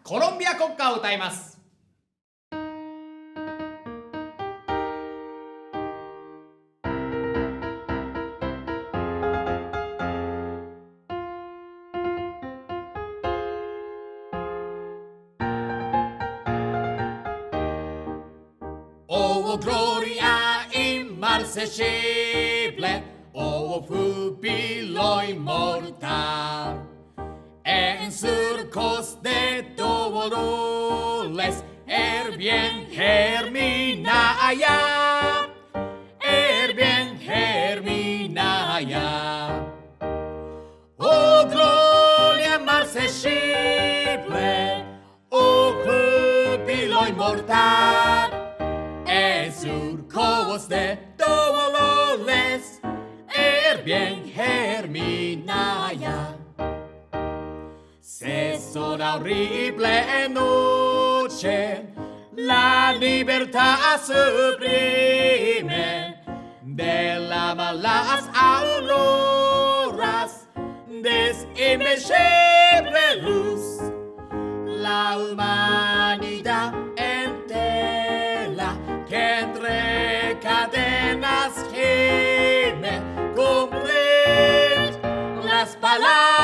コロンビア国歌を歌います。Oh gloria inmarcesible, oh júbilo inmortal, en surcos de dolores el bien germina allá, el bien germina allá. Oh gloria inmarcesible, oh júbilo inmortal, en surcos de dolores el bien germina ya. Cesó la horrible noche, la libertad sublime de las malas auroras de invencible luz. La humanidad entera que entre cadenas gime, cumplir las palabras